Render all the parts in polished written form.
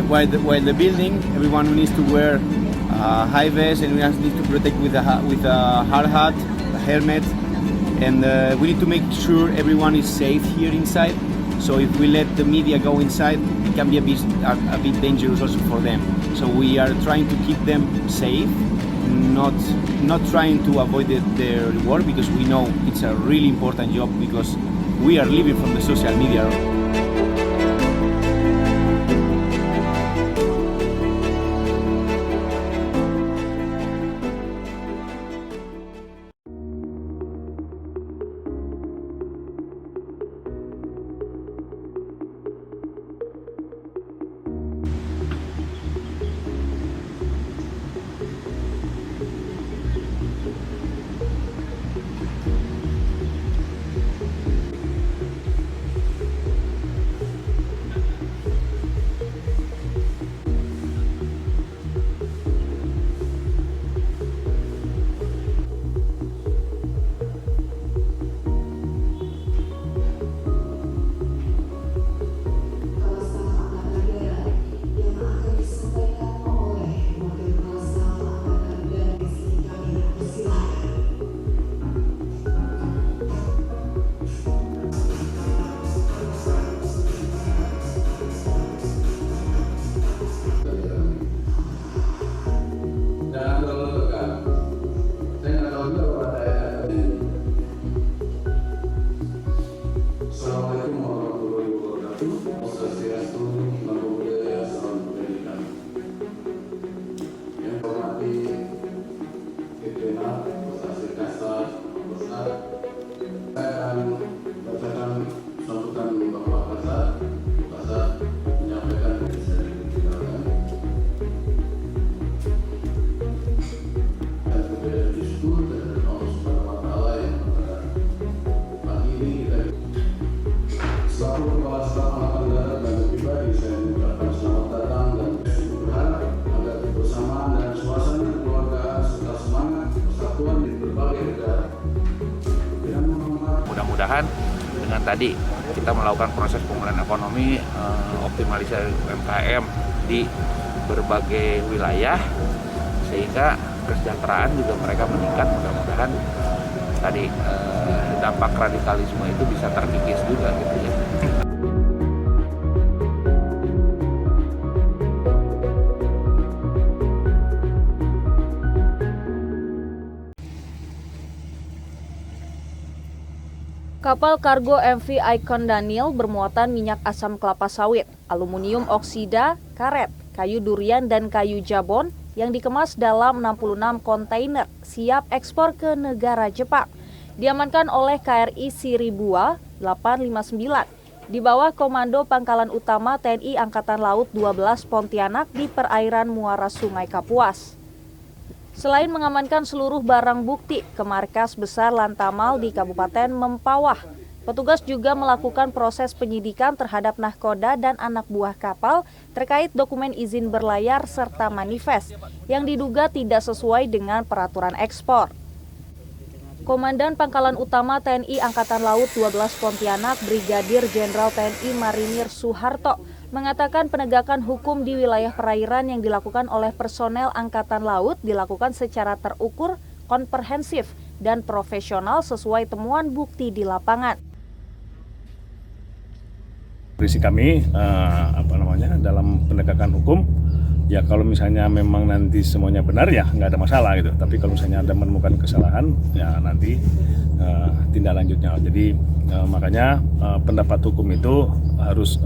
while the building, everyone needs to wear high vest, and we need to protect with a hard hat, a helmet, and we need to make sure everyone is safe here inside. So if we let the media go inside, it can be a bit dangerous also for them. So we are trying to keep them safe, not trying to avoid their work, because we know it's a really important job, because we are living from the social media. Mudah-mudahan dengan tadi kita melakukan proses pemulihan ekonomi, optimalisasi UMKM di berbagai wilayah, sehingga kesejahteraan juga mereka meningkat. Mudah-mudahan tadi dampak radikalisme itu bisa terkikis juga gitu ya. Kapal kargo MV Icon Daniel bermuatan minyak asam kelapa sawit, aluminium oksida, karet, kayu durian, dan kayu jabon yang dikemas dalam 66 kontainer siap ekspor ke negara Jepang. Diamankan oleh KRI Siribua 859 di bawah Komando Pangkalan Utama TNI Angkatan Laut 12 Pontianak di perairan muara Sungai Kapuas. Selain mengamankan seluruh barang bukti ke markas besar Lantamal di Kabupaten Mempawah, petugas juga melakukan proses penyidikan terhadap nahkoda dan anak buah kapal terkait dokumen izin berlayar serta manifest yang diduga tidak sesuai dengan peraturan ekspor. Komandan Pangkalan Utama TNI Angkatan Laut 12 Pontianak, Brigadir Jenderal TNI Marinir Soeharto, mengatakan penegakan hukum di wilayah perairan yang dilakukan oleh personel Angkatan Laut dilakukan secara terukur, komprehensif, dan profesional sesuai temuan bukti di lapangan. Visi kami dalam penegakan hukum, ya kalau misalnya memang nanti semuanya benar ya nggak ada masalah gitu. Tapi kalau misalnya ada menemukan kesalahan ya nanti tindak lanjutnya. Jadi makanya pendapat hukum itu harus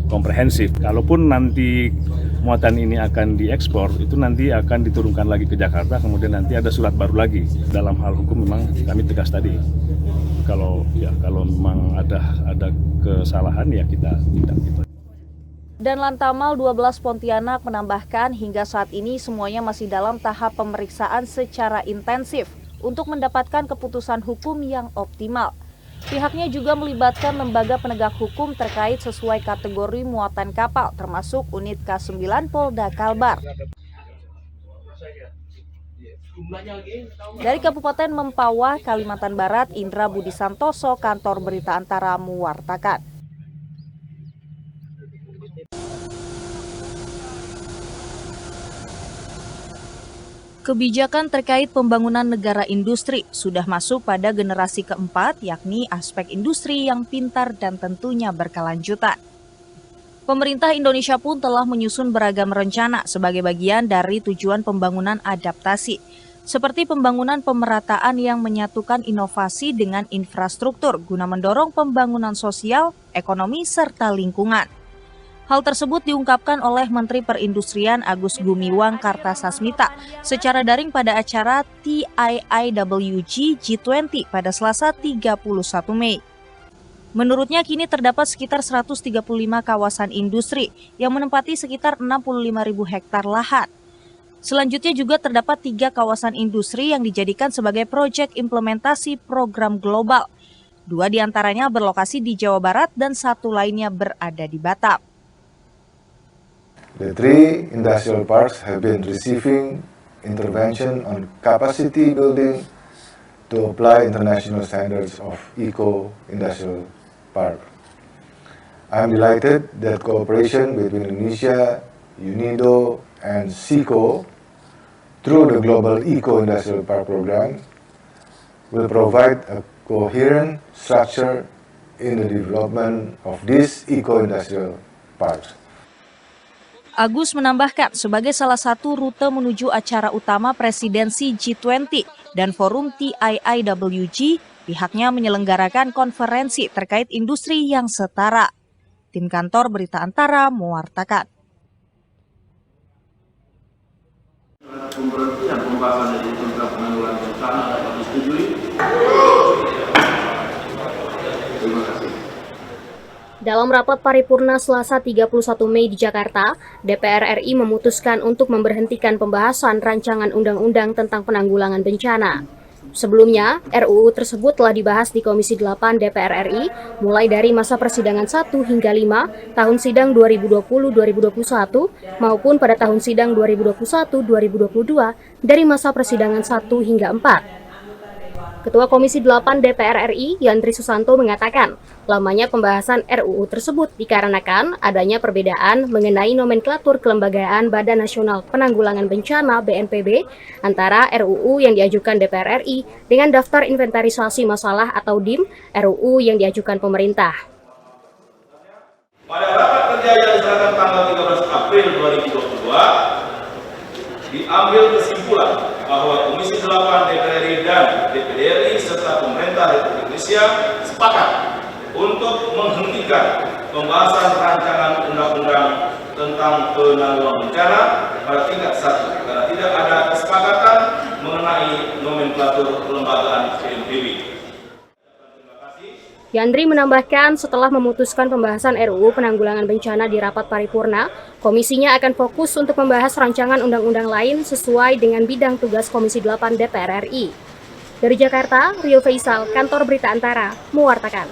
komprehensif. Kalaupun nanti muatan ini akan diekspor, itu nanti akan diturunkan lagi ke Jakarta, kemudian nanti ada surat baru lagi. Dalam hal hukum memang kami tegas tadi. Kalau memang ada kesalahan ya kita tindak gitu. Dan Lantamal 12 Pontianak menambahkan hingga saat ini semuanya masih dalam tahap pemeriksaan secara intensif untuk mendapatkan keputusan hukum yang optimal. Pihaknya juga melibatkan lembaga penegak hukum terkait sesuai kategori muatan kapal, termasuk unit K9 Polda Kalbar. Dari Kabupaten Mempawah, Kalimantan Barat, Indra Budi Santoso, Kantor Berita Antara mewartakan. Kebijakan terkait pembangunan negara industri sudah masuk pada generasi keempat, yakni aspek industri yang pintar dan tentunya berkelanjutan. Pemerintah Indonesia pun telah menyusun beragam rencana sebagai bagian dari tujuan pembangunan adaptasi, seperti pembangunan pemerataan yang menyatukan inovasi dengan infrastruktur guna mendorong pembangunan sosial, ekonomi, serta lingkungan. Hal tersebut diungkapkan oleh Menteri Perindustrian Agus Gumiwang Kartasasmita secara daring pada acara TIIWG G20 pada Selasa 31 Mei. Menurutnya kini terdapat sekitar 135 kawasan industri yang menempati sekitar 65.000 hektar lahan. Selanjutnya juga terdapat 3 kawasan industri yang dijadikan sebagai proyek implementasi program global. 2 diantaranya berlokasi di Jawa Barat dan 1 lainnya berada di Batam. The 3 industrial parks have been receiving intervention on capacity building to apply international standards of eco-industrial park. I am delighted that cooperation between Indonesia, UNIDO, and SECO through the Global Eco-Industrial Park Program will provide a coherent structure in the development of these eco-industrial parks. Agus menambahkan sebagai salah satu rute menuju acara utama presidensi G20 dan forum TIIWG, pihaknya menyelenggarakan konferensi terkait industri yang setara. Tim Kantor Berita Antara mewartakan. Pemberhentian pembahasan dari program penanggulangan bencana dapat disetujui. Terima kasih. Dalam rapat paripurna Selasa 31 Mei di Jakarta, DPR RI memutuskan untuk memberhentikan pembahasan rancangan undang-undang tentang penanggulangan bencana. Sebelumnya, RUU tersebut telah dibahas di Komisi 8 DPR RI mulai dari masa persidangan 1 hingga 5 tahun sidang 2020-2021 maupun pada tahun sidang 2021-2022 dari masa persidangan 1 hingga 4. Ketua Komisi 8 DPR RI, Yandri Susanto mengatakan, lamanya pembahasan RUU tersebut dikarenakan adanya perbedaan mengenai nomenklatur kelembagaan Badan Nasional Penanggulangan Bencana (BNPB) antara RUU yang diajukan DPR RI dengan Daftar Inventarisasi Masalah atau DIM RUU yang diajukan pemerintah. Pada rapat kerja yang diserahkan tanggal 13 April 2022, diambil kesimpulan bahwa Komisi 8 DPR RI dan DPD RI serta pemerintah Republik Indonesia sepakat untuk menghentikan pembahasan rancangan undang-undang tentang penanggulangan bencana pada tingkat 1 karena tidak ada kesepakatan mengenai nomenklatur kelembagaan BNPB. Yandri menambahkan setelah memutuskan pembahasan RUU penanggulangan bencana di rapat paripurna, komisinya akan fokus untuk membahas rancangan undang-undang lain sesuai dengan bidang tugas Komisi 8 DPR RI. Dari Jakarta, Rio Faisal, Kantor Berita Antara, mewartakan.